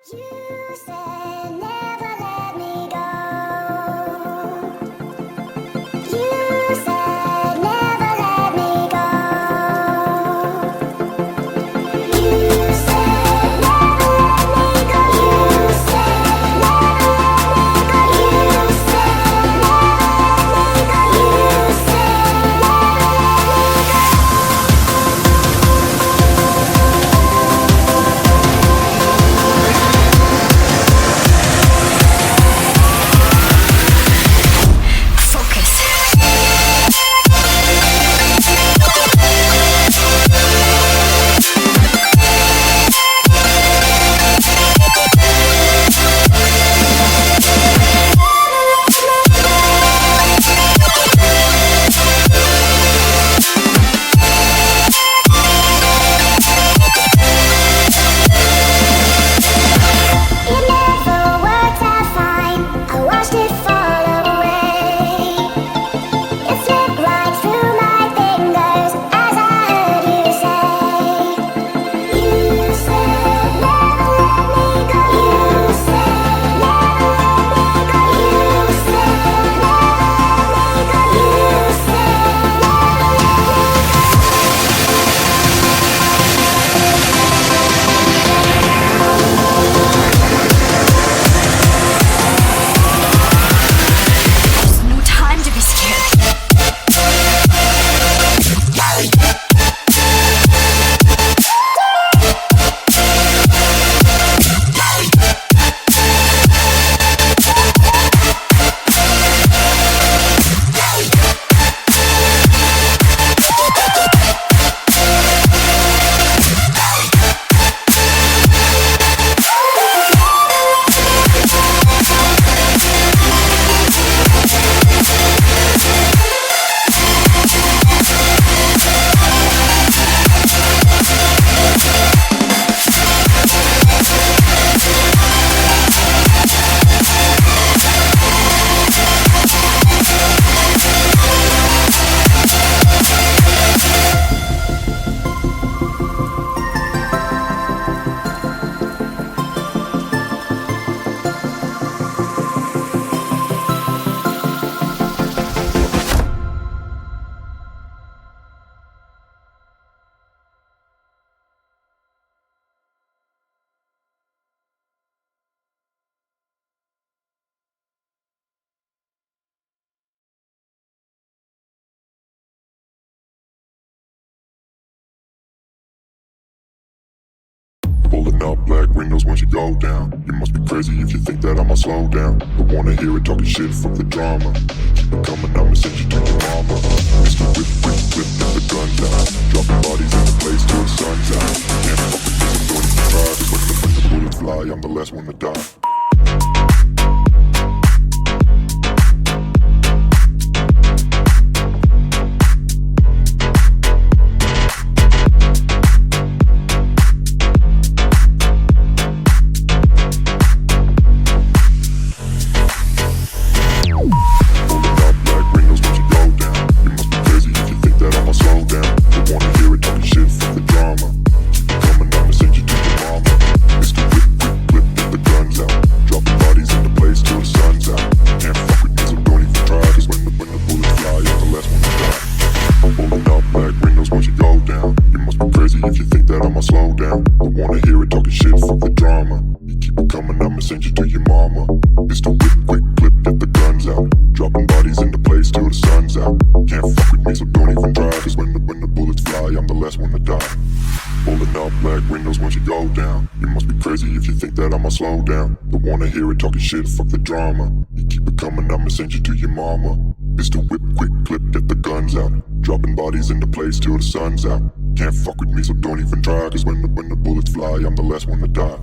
You said never let me go. You said never let me go. You said never let me go. You said never let me go. You said never let me go. You said Pulling up black windows once you go down. You must be crazy if you think that I'ma slow down. I wanna hear it talking shit, fuck the drama. Keep it coming, I'ma send you to your mama. Mr. Whip, whip, whip, get the guns out. Dropping bodies in the place till the sun's out. Can't fuck with this, I'm doing it for try. Cause when the bullets fly, I'm the last one to die. If you think that I'ma slow down, I wanna hear it talking shit, fuck the drama. You keep it coming, I'ma send you to your mama. It's the whip, quick clip, get the guns out. Dropping bodies in the place till the sun's out. Can't fuck with me, so don't even try. Cause when the bullets fly, I'm the last one to die. Pulling up black windows once you go down. You must be crazy if you think that I'ma slow down. I wanna hear it talking shit, fuck the drama. You keep it coming, I'ma send you to your mama. It's the whip, quick clip, get the guns out. Dropping bodies in the place till the sun's out. Can't fuck with me, so don't even try. Cause when the bullets fly, I'm the last one to die.